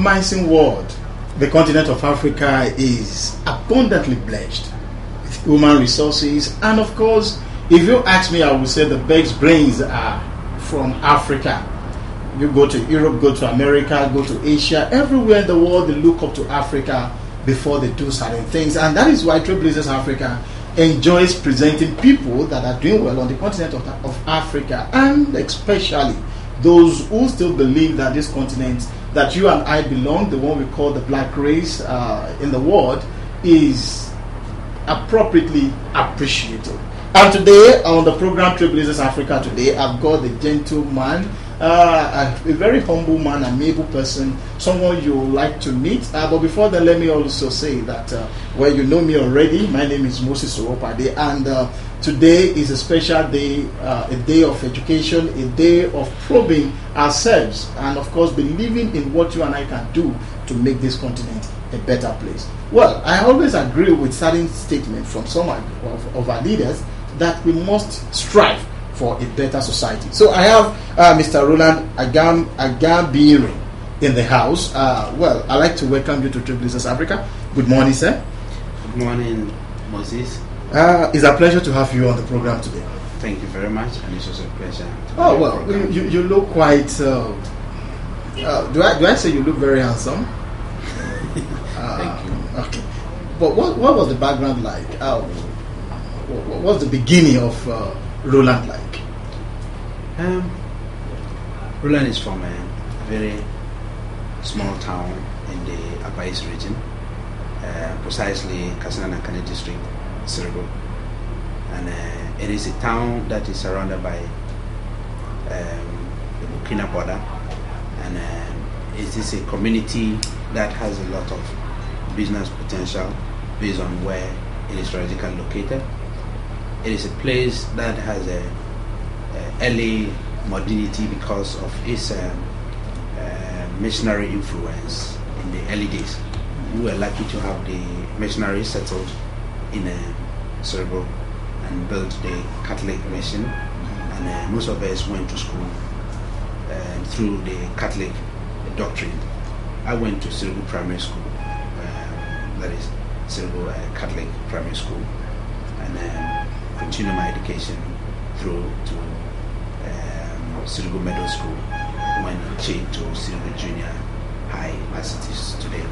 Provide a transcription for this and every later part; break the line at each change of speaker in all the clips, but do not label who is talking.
promising world. The continent of Africa is abundantly blessed with human resources, and of course, if you ask me, I would say the best brains are from Africa. You go to Europe, go to America, go to Asia, everywhere in the world they look up to Africa before they do certain things, and that is why Trailblazers Africa enjoys presenting people that are doing well on the continent of Africa, and especially those who still believe that this continent that you and I belong, the one we call the black race in the world, is appropriately appreciated. And today on the program Trailblazers Africa today, I've got the gentleman, a very humble man, an able person, someone you like to meet. But before that, let me also say that, you know me already, my name is Moses Owopade, and today is a special day, a day of education, a day of probing ourselves, and of course believing in what you and I can do to make this continent a better place. Well, I always agree with certain statements from some of our leaders that we must strive for a better society. So I have Mr. Roland Agambire in the house. I'd like to welcome you to Trailblazers Africa. Good morning, sir.
Good morning, Moses.
It's a pleasure to have you on the program today.
Thank you very much, and it's also a pleasure.
You look quite. Do I say you look very handsome?
Thank you.
Okay, but what was the background like? What was the beginning of Roland like?
Roland is from a very small town in the Upper East region, precisely Kasanana district, Sirgo. And it is a town that is surrounded by the Burkina border, and it is a community that has a lot of business potential based on where it is strategically located. It is a place that has a early modernity because of its missionary influence in the early days. We were lucky to have the missionaries settled in Sirgo and built the Catholic mission, and most of us went to school through the Catholic doctrine. I went to Sirgo Primary School, that is Sirgo Catholic Primary School, and continue my education through to Sirgo Middle School, when it changed to Sirgo Junior High as it is today.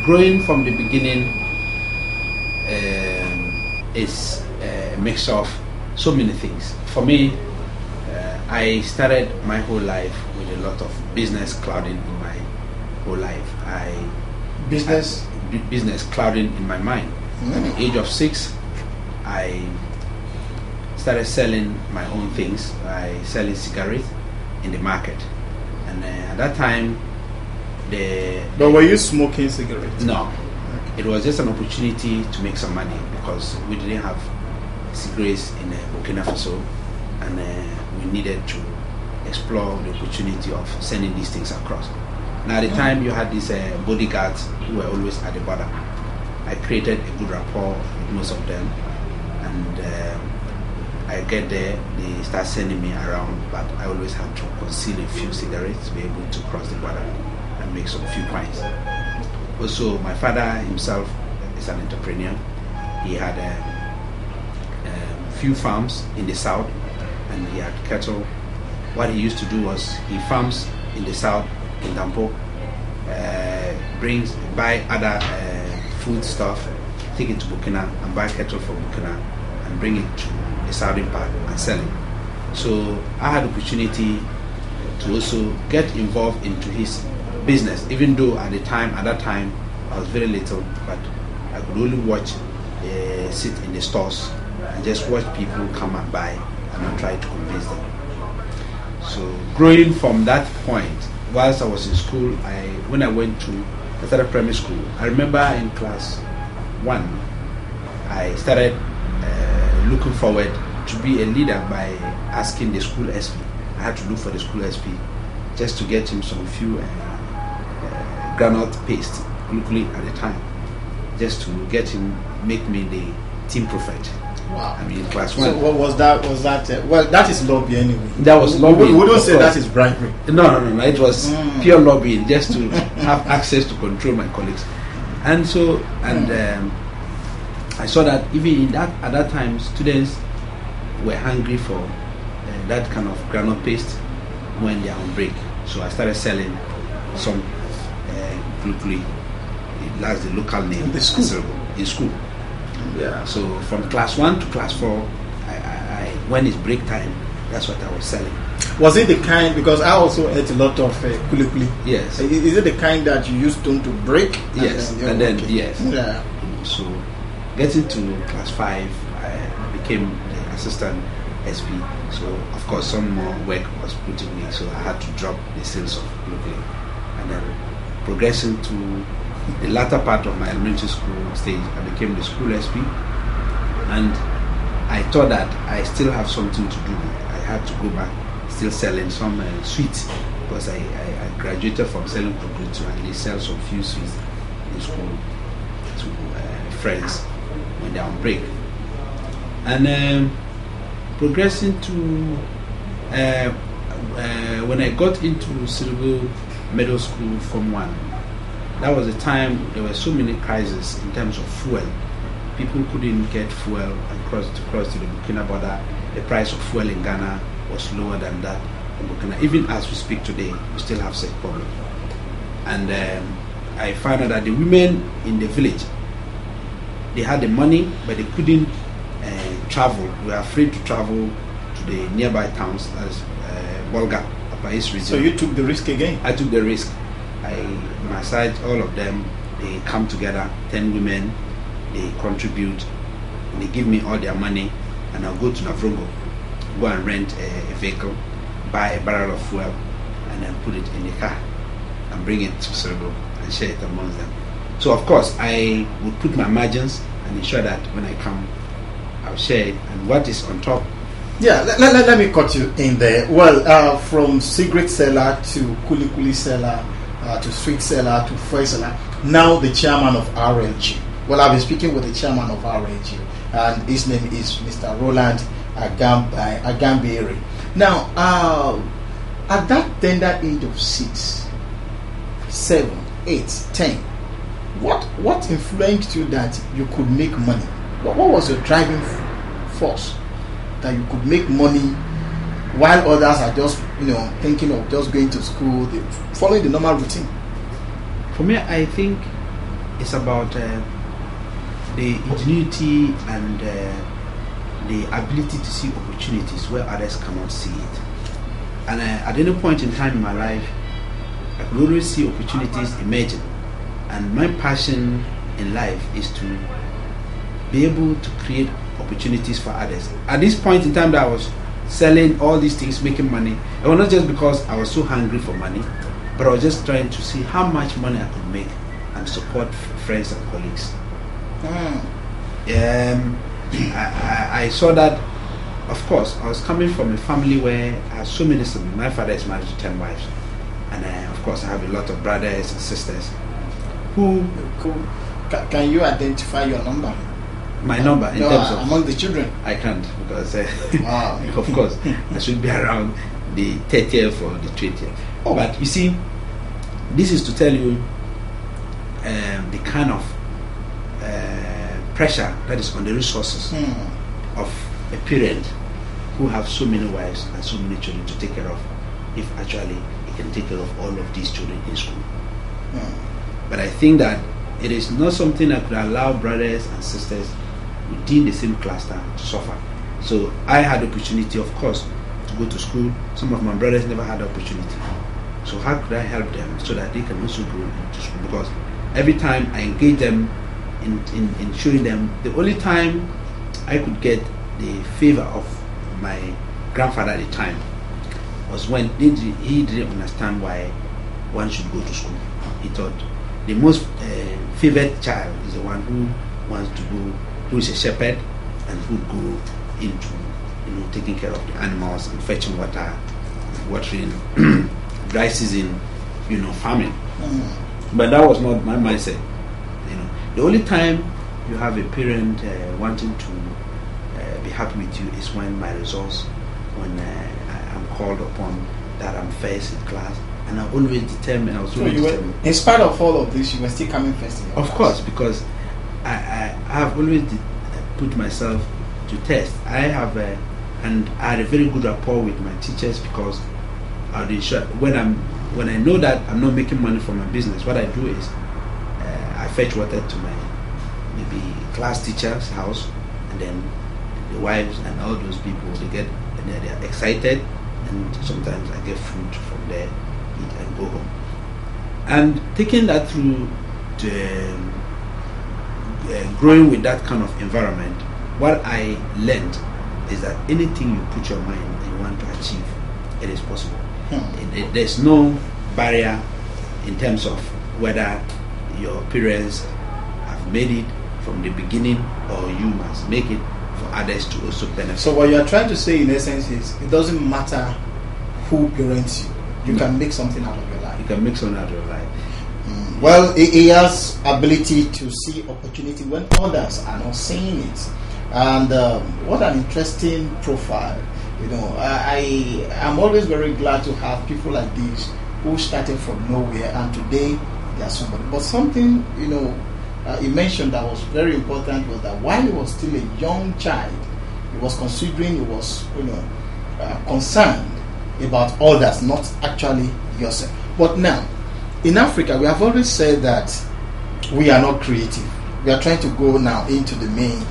Growing from the beginning is a mix of so many things. For me, I started my whole life with a lot of business clouding in my whole life. Business clouding in my mind. At the age of 6, I started selling my own things. I selling cigarettes in the market, and at that time,
But were you smoking cigarettes?
No, it was just an opportunity to make some money because we didn't have cigarettes in Burkina Faso, and we needed to explore the opportunity of sending these things across. Now, at the time, you had these bodyguards who were always at the border. I created a good rapport with most of them, and I get there, they start sending me around, but I always had to conceal a few cigarettes to be able to cross the border and make some few coins. Also, my father himself is an entrepreneur. He had a few farms in the south, and he had cattle. What he used to do was he farms in the south, in Dampo, buy other food stuff, take it to Burkina and buy cattle from Burkina and bring it to the southern part and sell it. So I had the opportunity to also get involved into his business, even though at that time I was very little, but I could only watch, sit in the stores and just watch people come and buy, and I try to convince them. So growing from that point, whilst I was in school, when I went to primary school, I remember in class 1, I started looking forward to be a leader by asking the school SP. I had to look for the school SP just to get him some few granite paste, locally at the time, just to get him, make me the team prefect.
Wow.
I mean, in class 1.
So what was that? Well, that is lobby anyway.
That was lobbying.
We don't say that is bribery.
No. It was pure lobbying, just to have access to control my colleagues. And so, I saw that even at that time, students were hungry for that kind of granule paste when they are on break. So I started selling some quickly. That's the local name.
In the school?
In school.
Yeah.
So from class 1 to class 4, I when it's break time, that's what I was selling.
Was it the kind, because I also ate a lot of kulikuli.
Yes.
Is it the kind that you used to break?
Yes. And then yes.
Yeah.
So getting to class 5, I became the assistant SP. So of course some more work was put in me, so I had to drop the sales of kulikuli. And then progressing to the latter part of my elementary school stage, I became the school SP, and I thought that I still have something to do. I had to go back, still selling some sweets, because I graduated from selling cookies to at least sell some few sweets in school to friends when they're on break. And progressing to when I got into Civil Middle School Form 1, that was the time there were so many crises in terms of fuel. People couldn't get fuel and cross to the Burkina border. The price of fuel in Ghana was lower than that in Burkina. Even as we speak today, we still have such problem. And I found out that the women in the village, they had the money, but they couldn't travel. We were afraid to travel to the nearby towns, as Bolga, Upper East region.
So you took the risk again?
I took the risk. I massaged all of them. They come together, 10 women, they contribute, and they give me all their money, and I'll go to Navrongo, go and rent a vehicle, buy a barrel of fuel, and then put it in the car and bring it to Serbo and share it amongst them. So of course I would put my margins and ensure that when I come, I'll share it, and what is on top.
Yeah, let me cut you in there. Well, from cigarette seller to kuli seller, to street seller, to fuel seller, now the chairman of RLG. Well, I've been speaking with the chairman of RLG, and his name is Mr. Roland Agambire. Now, at that tender age of 6, 7, 8, 10, what influenced you that you could make money? What was your driving force that you could make money while others are just, thinking of just going to school, following the normal routine?
For me, I think it's about the ingenuity and the ability to see opportunities where others cannot see it. And at any point in time in my life, I could always see opportunities emerging. And my passion in life is to be able to create opportunities for others. At this point in time that I was selling all these things, making money, it was not just because I was so hungry for money, but I was just trying to see how much money I could make and support friends and colleagues. I saw that, of course, I was coming from a family where I had so many siblings. My father is married to 10 wives, and of course I have a lot of brothers and sisters who...
Can you identify your number?
My number in terms of...
Among the children?
I can't, because
wow.
Of course I should be around the 30th or the 20th. Oh. But you see, this is to tell you the kind of pressure that is on the resources of a parent who have so many wives and so many children to take care of, if actually he can take care of all of these children in school. But I think that it is not something that could allow brothers and sisters within the same cluster to suffer. So I had the opportunity, of course, to go to school. Some of my brothers never had the opportunity. So how could I help them so that they can also go into school? Because every time I engage them in showing them, the only time I could get the favor of my grandfather at the time was when he didn't understand why one should go to school. He thought the most favored child is the one who wants to go, who is a shepherd and who go into taking care of the animals and fetching water, watering, dry season, farming. But that was not my mindset. The only time you have a parent wanting to be happy with you is when my results, when I'm called upon, that I'm first in class, and I'm always determined. I was
So
always
you were,
determined.
in spite of all of this, you were still coming first in your
Of
class.
course, because I have always put myself to test. I have and I had a very good rapport with my teachers, because I'd ensure when I know that I'm not making money from my business, what I do is I fetch water to my maybe class teacher's house, and then the wives and all those people, they're excited, and sometimes I get food from there, eat and go home. And taking that through to growing with that kind of environment, what I learned is that anything you put your mind and you want to achieve, it is possible. There's no barrier in terms of whether your parents have made it from the beginning, or you must make it for others to also benefit.
So what you are trying to say in essence is, it doesn't matter who parents you, you can make something out of your life.
You can make something out of your life.
Well, he has ability to see opportunity when others are not seeing it, and what an interesting profile. You know, I'm always very glad to have people like this who started from nowhere, and today they are somebody. But something, you know, he mentioned that was very important was that while he was still a young child, he was considering, he was, you know, concerned about others, not actually yourself. But now, in Africa, we have always said that we are not creative. We are trying to go now into the main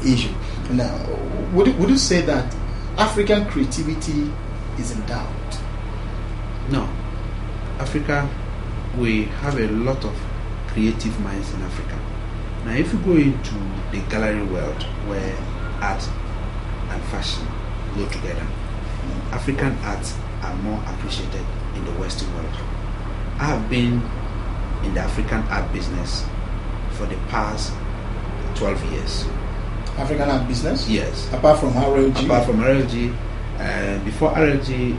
issue. Now, would you say that African creativity is in doubt?
No. Africa, we have a lot of creative minds in Africa. Now, if you go into the gallery world where art and fashion go together, African arts are more appreciated in the Western world. I have been in the African art business for the past 12 years.
African art business?
Yes.
Apart from RLG?
Apart from RLG, before RLG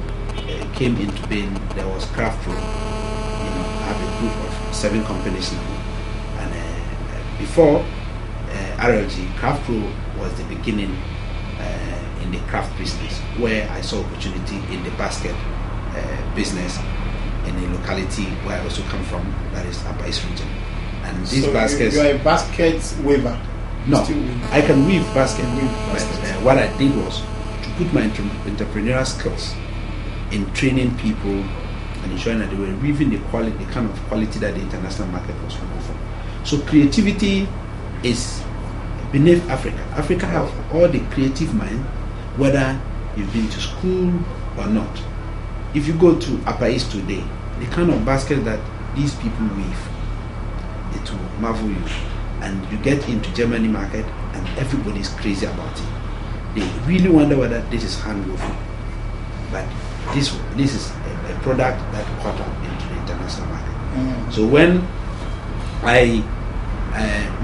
came into being, there was Craft Pro. You know, I have a group of 7 companies now. And before RLG, Craft Pro was the beginning in the craft business, where I saw opportunity in the basket business in a locality where I also come from, that is Upper East region. And these baskets...
You are a basket weaver?
No, I can weave basket.
But
what I did was to put my entrepreneurial skills in training people and ensuring that they were weaving the kind of quality that the international market was looking for. So creativity is beneath Africa. Africa have all the creative mind, whether you've been to school or not. If you go to Upper East today, the kind of basket that these people weave, it will marvel you. And you get into Germany market and everybody's crazy about it. They really wonder whether this is hand woven. But this is a product that caught up into the international market. So when I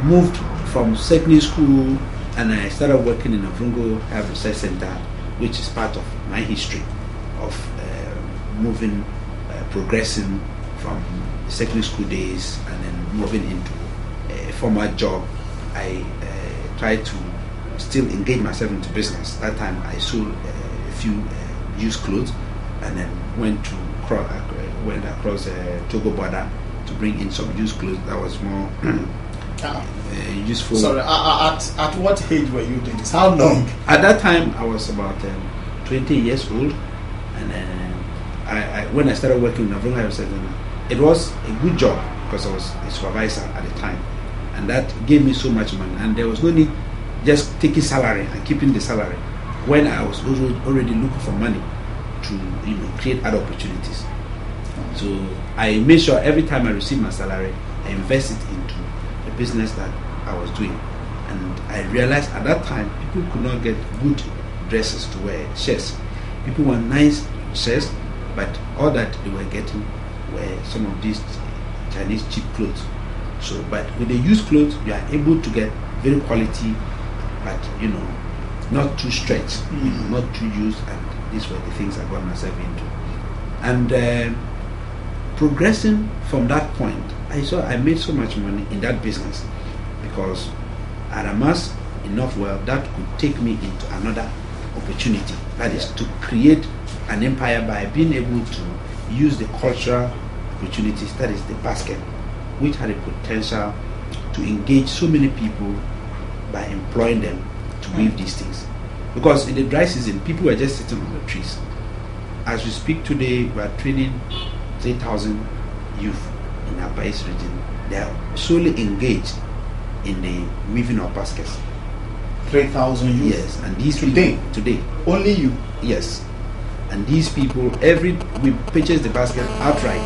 moved from secondary school and I started working in a Vrungo Health Research Center, which is part of my history of moving, progressing from secondary school days and then moving into a formal job, I tried to still engage myself into business. That time I sold a few used clothes, and then went across the Togo border to bring in some used clothes that was more useful.
Sorry, at what age were you doing this? How long?
At that time I was about 20 years old, and then when I started working in Agambire, it was a good job because I was a supervisor at the time, and that gave me so much money, and there was no need just taking salary and keeping the salary when I was already looking for money to create other opportunities. So I made sure every time I received my salary, I invest it into the business that I was doing. And I realized at that time people could not get good dresses to wear, shirts. People want nice shirts, but all that they were getting were some of these Chinese cheap clothes. So, but with the used clothes, you are able to get very quality, but not too stretched, not too used, and these were the things I got myself into. And progressing from that point, I saw I made so much money in that business because at a mass enough wealth that could take me into another opportunity. That is to create an empire by being able to use the cultural opportunities, that is the basket, which had a potential to engage so many people by employing them to weave these things. Because in the dry season, people were just sitting on the trees. As we speak today, we are training 3,000 youth in our East region. They are solely engaged in the weaving of baskets.
3,000 youth?
Yes, and these
today?
People, today.
Only you?
Yes. And these people, we purchase the basket outright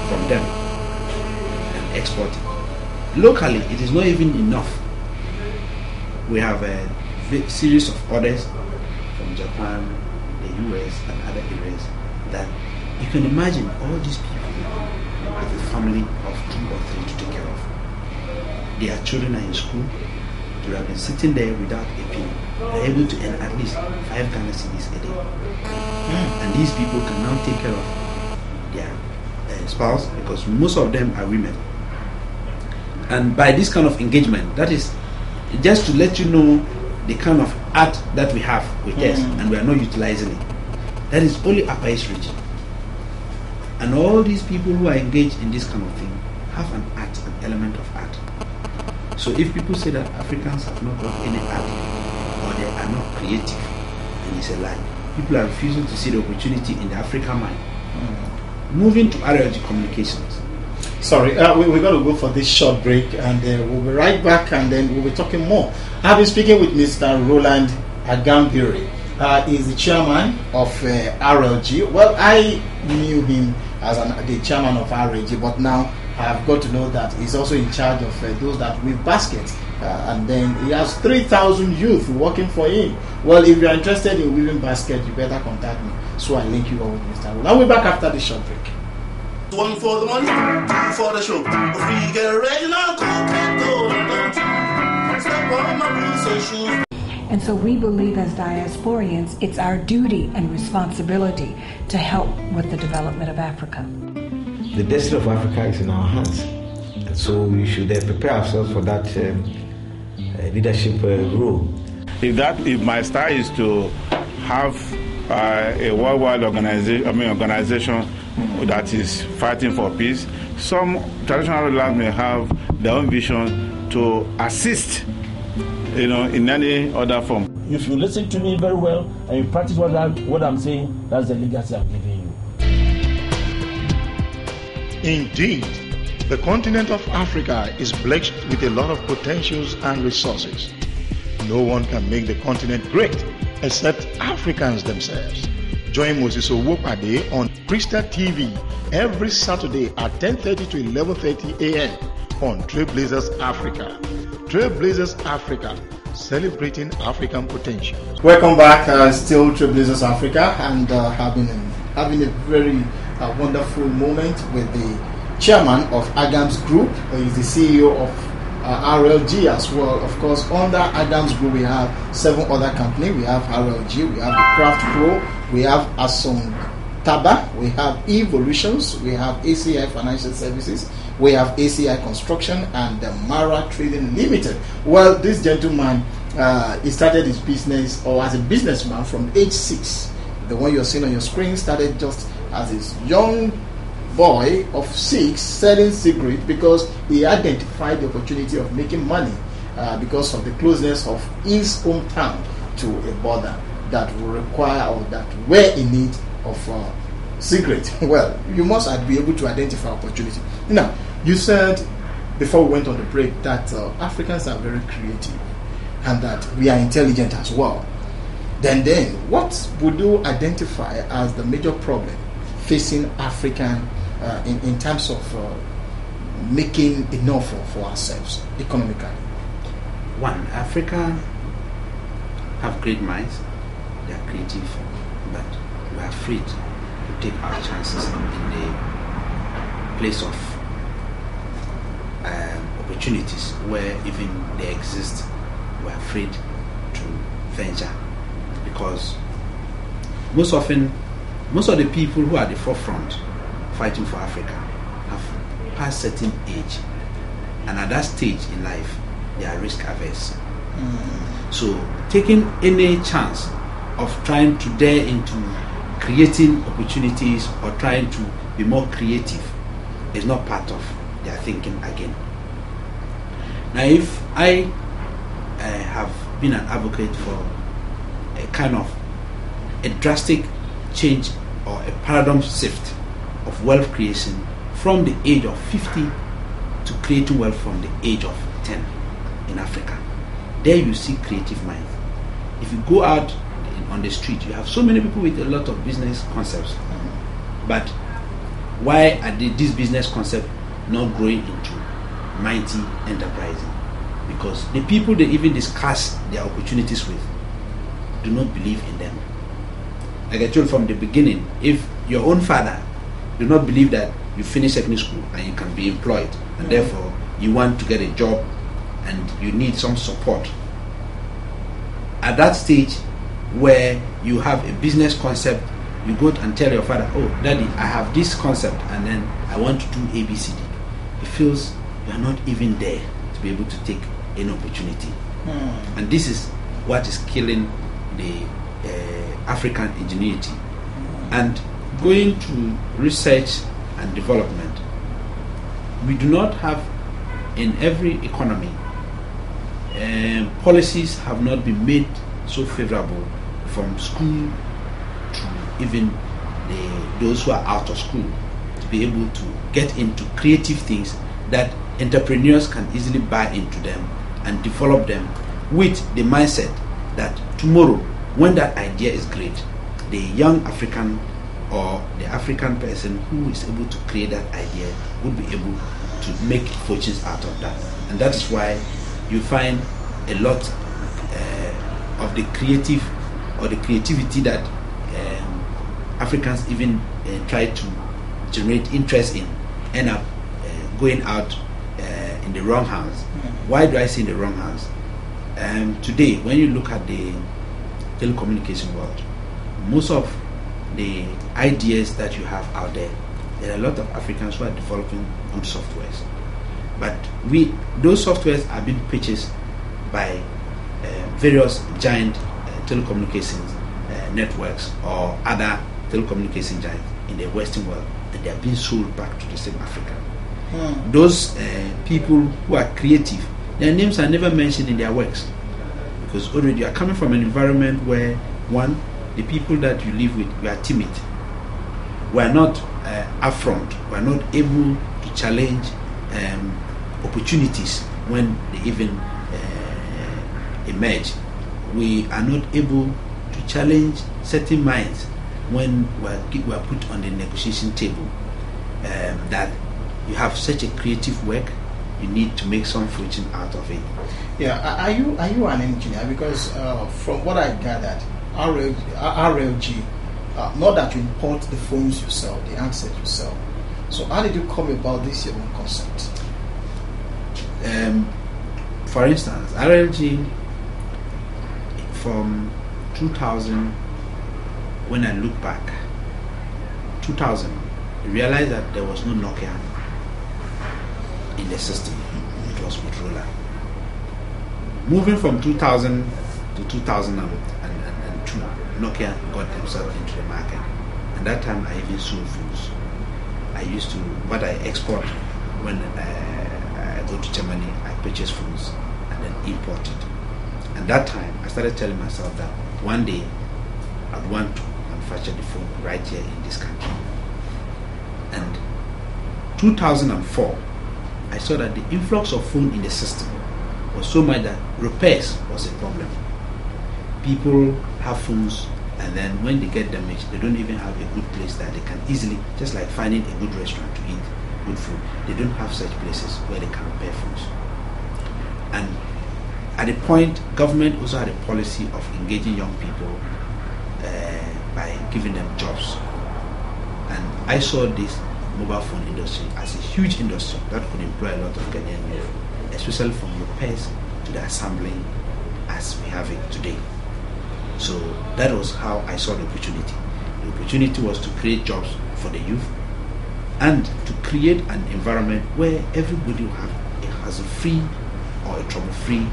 from them and export it. Locally, it is not even enough. We have a series of orders from Japan, the US, and other areas that you can imagine all these people have a family of 2 or 3 to take care of. Their children are in school. They have been sitting there without a penny. They are able to earn at least 5 Ghana cedis a day. And these people can now take care of their spouse, because most of them are women. And by this kind of engagement, that is just to let you know the kind of art that we have with us, and we are not utilizing it. That is only Upper East region. And all these people who are engaged in this kind of thing have an element of art. So if people say that Africans have not got any art, or they are not creative, then it's a lie. People are refusing to see the opportunity in the African mind. Moving to RLG Communications.
Sorry, we're going to go for this short break, and we'll be right back, and then we'll be talking more. I've been speaking with Mr. Roland Agambire. He's the chairman of RLG. Well, I knew him as the chairman of RLG, but now I've got to know that he's also in charge of those that weave baskets. And then he has 3,000 youth working for him. Well, if you're interested in weaving baskets, you better contact me. So I link you up with Mr. Roland. I'll be back after this short break.
1 for the money, 2 for the show. If we get ready now, step on my boots and shoes.
And so we believe as diasporians, it's our duty and responsibility to help with the development of Africa.
The destiny of Africa is in our hands. And so we should prepare ourselves for that leadership role.
If my style is to have a worldwide organization that is fighting for peace, some traditional rulers may have their own vision to assist, in any other form.
If you listen to me very well and you practice what I'm saying, that's the legacy I'm giving you.
Indeed, the continent of Africa is blessed with a lot of potentials and resources. No one can make the continent great except Africans themselves. Join Moses Owopade on Crystal TV every Saturday at 10:30 to 11:30 a.m. on Trailblazers Africa. Trailblazers Africa, celebrating African potential. Welcome back, still Trailblazers Africa, and having a very wonderful moment with the chairman of Agams Group. He's the CEO of RLG as well. Of course, under Agams Group, we have 7 other companies. We have RLG, we have the Craft Pro, we have Asong Taba, we have Evolutions, we have ACI Financial Services, we have ACI Construction, and the Mara Trading Limited. Well, this gentleman, he started his business, or as a businessman, from age 6. The one you're seeing on your screen started just as a young boy of 6 selling cigarettes because he identified the opportunity of making money because of the closeness of his hometown to a border that will require, or that were in need of cigarettes. Well, you must be able to identify opportunity. Now, you said before we went on the break that Africans are very creative and that we are intelligent as well. Then what would you identify as the major problem facing African in terms of making enough for ourselves economically?
One, Africa have great minds, they are creative, but we are afraid to take our chances in the place of opportunities where even they exist. We are afraid to venture because most of the people who are at the forefront fighting for Africa have passed certain age, and at that stage in life they are risk averse. So taking any chance of trying to dare into creating opportunities or trying to be more creative is not part of their thinking again. Now, if I have been an advocate for a kind of a drastic change or a paradigm shift of wealth creation from the age of 50 to creating wealth from the age of 10 in Africa, there you see creative minds. If you go out on the street, you have so many people with a lot of business concepts, but why are these business concepts not growing into mighty enterprising? Because the people they even discuss their opportunities with do not believe in them. Like I told from the beginning, if your own father do not believe that you finish secondary school and you can be employed, and therefore you want to get a job and you need some support, at that stage where you have a business concept, you go and tell your father, oh daddy, I have this concept and then I want to do ABCD. He feels you are not even there to be able to take any opportunity. And this is what is killing the African ingenuity. And going to research and development, we do not have in every economy, policies have not been made so favorable from school to even those who are out of school to be able to get into creative things that entrepreneurs can easily buy into them and develop them with the mindset that tomorrow, when that idea is great, the young African or the African person who is able to create that idea would be able to make fortunes out of that. And that is why you find a lot of the creative or the creativity that Africans even try to generate interest in end up going out in the wrong hands. Why do I say in the wrong hands? Today, when you look at the telecommunication world, most of the ideas that you have out there are a lot of Africans who are developing good softwares. But those softwares are being purchased by various giant telecommunications networks or other telecommunication giants in the Western world, and they are being sold back to the same Africa. Those people who are creative, their names are never mentioned in their works, because already you are coming from an environment where, one, the people that you live with, you are timid, we are not upfront, we are not able to challenge opportunities when they even emerge. We are not able to challenge certain minds when we are put on the negotiation table. That you have such a creative work, you need to make some fortune out of it.
Yeah, are you an engineer? Because from what I gathered, RLG, not that you import the phones you sell, the handsets you sell. So how did you come about this your own concept?
For instance, RLG from 2000, when I look back, 2000, I realized that there was no Nokia in the system. It was with Roland. Moving from 2000 to 2002, Nokia got themselves into the market. And that time I even sold phones. I used to, what I export when I go to Germany, I purchase phones and then import it. And that time I started telling myself that one day I'd want to manufacture the phone right here in this country. And 2004, I saw that the influx of phone in the system was so much that repairs was a problem. People have phones, and then when they get damaged, they don't even have a good place that they can easily, just like finding a good restaurant to eat good food, they don't have such places where they can repair phones. And at the point, government also had a policy of engaging young people by giving them jobs. And I saw this mobile phone industry as a huge industry that could employ a lot of Ghanaian youth, especially from repairs to the assembling as we have it today. So that was how I saw the opportunity. The opportunity was to create jobs for the youth and to create an environment where everybody will have a hassle-free or a trouble-free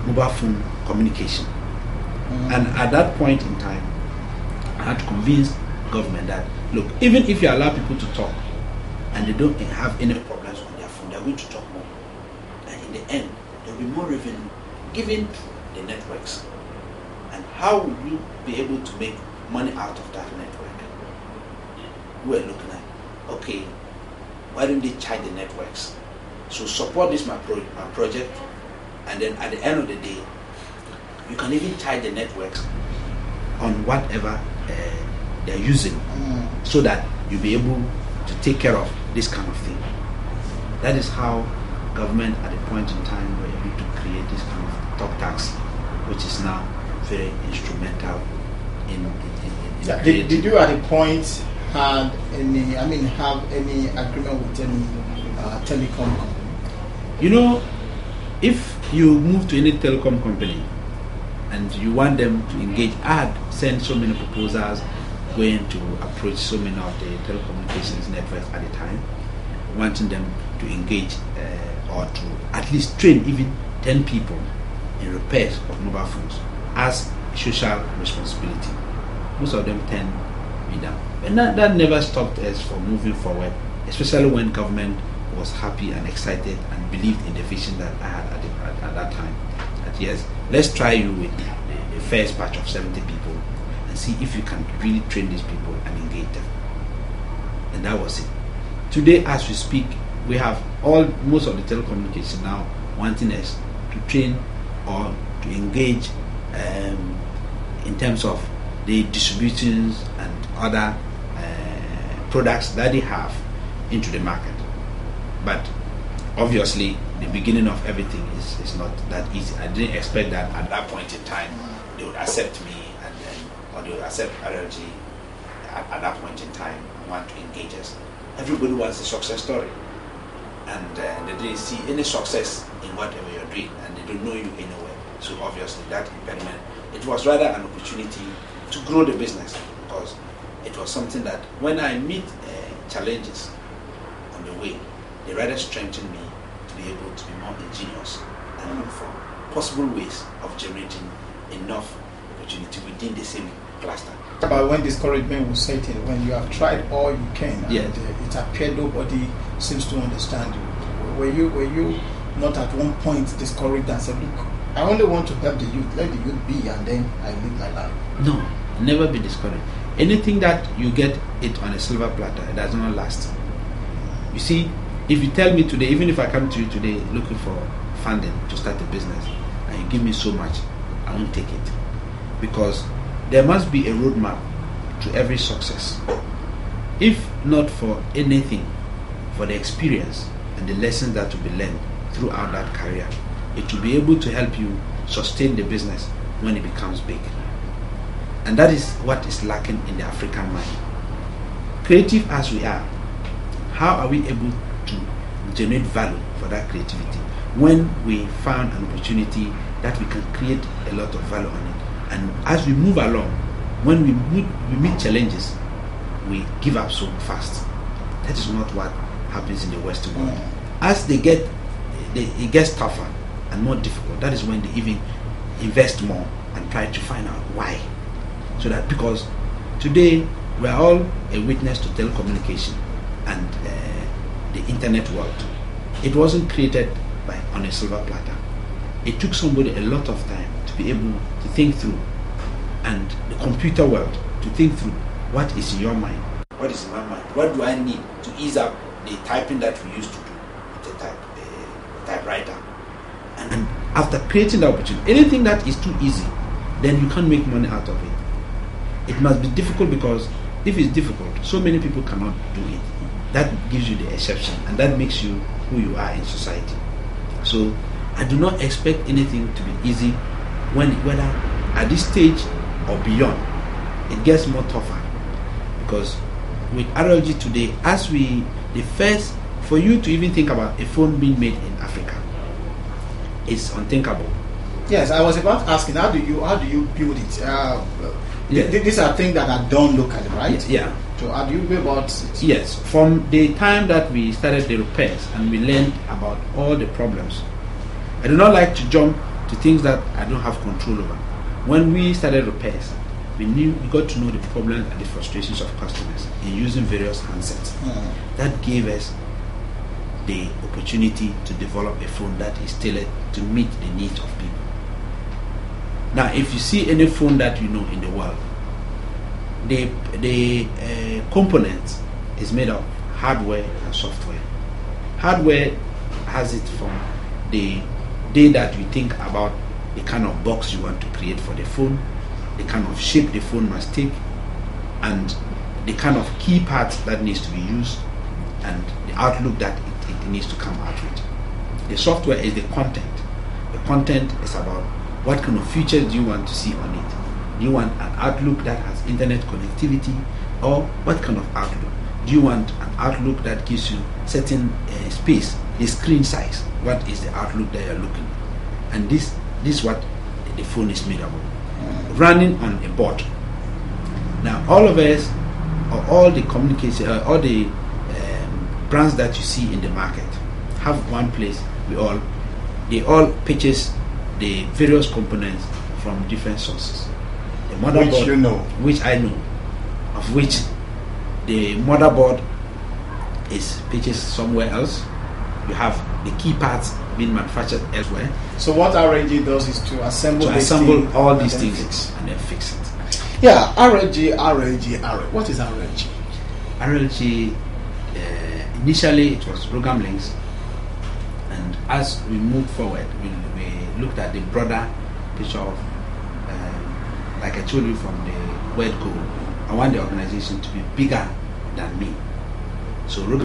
mobile phone communication. And at that point in time, I had to convince government that, look, even if you allow people to talk and they don't have any problems on their phone, they're going to talk more. And in the end, there will be more revenue given to the networks. And how will we be able to make money out of that network? We're looking at, okay, why don't they charge the networks? So support this my project, and then at the end of the day, you can even charge the networks on whatever they're using, so that you'll be able to take care of this kind of thing. That is how government at a point in time were able to create this kind of talk tax, which is now very instrumental in
did you at a point have any agreement with any telecom company?
You know, if you move to any telecom company and you want them to engage, I had sent so many proposals going to approach so many of the telecommunications networks at the time, wanting them to engage or to at least train even 10 people in repairs of mobile phones as social responsibility. Most of them turned me down. And that never stopped us from moving forward, especially when government was happy and excited and believed in the vision that I had at that time. That yes, let's try you with the first batch of 70 people and see if you can really train these people and engage them. And that was it. Today, as we speak, we have most of the telecommunication now wanting us to train or to engage in terms of the distributions and other products that they have into the market. But obviously, the beginning of everything is not that easy. I didn't expect that at that point in time they would accept me or they would accept RLG at that point in time and want to engage us. Everybody wants a success story, and they didn't see any success in whatever you're doing, and they don't know you anywhere. So obviously, that impediment, it was rather an opportunity to grow the business, because it was something that when I meet challenges on the way, they rather strengthen me to be able to be more ingenious and look for possible ways of generating enough opportunity within the same cluster.
But when discouragement was set in, when you have tried all you can, and
yes,
it appeared nobody seems to understand you, were you not at one point discouraged and said, look, I only want to help the youth, let the youth be, and then I live my life?
No, never be discouraged. Anything that you get it on a silver platter, it does not last. You see, if you tell me today, even if I come to you today looking for funding to start a business, and you give me so much, I won't take it. Because there must be a roadmap to every success. If not for anything, for the experience and the lessons that will be learned throughout that career, it will be able to help you sustain the business when it becomes big. And that is what is lacking in the African mind. Creative as we are, how are we able to generate value for that creativity when we found an opportunity that we can create a lot of value on it? And as we move along, when we meet challenges, we give up so fast. That is not what happens in the Western world. As it gets tougher and more difficult, that is when they even invest more and try to find out why. So that, because today we are all a witness to telecommunication and the internet world. It wasn't created on a silver platter. It took somebody a lot of time to be able to think through, and the computer world to think through what is in your mind. What is in my mind? What do I need to ease up the typing that we used to do with a typewriter? And after creating the opportunity, anything that is too easy, then you can't make money out of it. It must be difficult, because if it's difficult, so many people cannot do it. That gives you the exception, and that makes you who you are in society. So I do not expect anything to be easy, whether at this stage or beyond. It gets more tougher, because with RLG today, for you to even think about a phone being made in Africa, it's unthinkable.
Yes, I was about asking, how do you build it? These are things that are done locally, right?
Yeah.
So how do you go about it?
Yes, from the time that we started the repairs and we learned about all the problems, I do not like to jump to things that I don't have control over. When we started repairs, we got to know the problems and the frustrations of customers in using various handsets. That gave us the opportunity to develop a phone that is tailored to meet the needs of people. Now, if you see any phone that you know in the world, the components is made of hardware and software. Hardware has it from the day that you think about the kind of box you want to create for the phone, the kind of shape the phone must take, and the kind of key parts that needs to be used, and the outlook that it needs to come out with. The software is the content. The content is about what kind of features do you want to see on it. Do you want an outlook that has internet connectivity, or what kind of outlook? Do you want an outlook that gives you certain space, the screen size? What is the outlook that you're looking at? And this is what the phone is made of. Running on a board. Now, all of us, or all the communication, all the brands that you see in the market have one place. They all purchase the various components from different sources. The motherboard,
which you know,
which I know, of which the motherboard is purchased somewhere else. You have the key parts being manufactured elsewhere.
So what RNG does is to assemble
all these things and then fix it.
Yeah, RNG. What is RNG?
RNG, initially it was program links, and as we moved forward, we looked at the broader picture of, like I told you from the word go, I want the organization to be bigger than me. So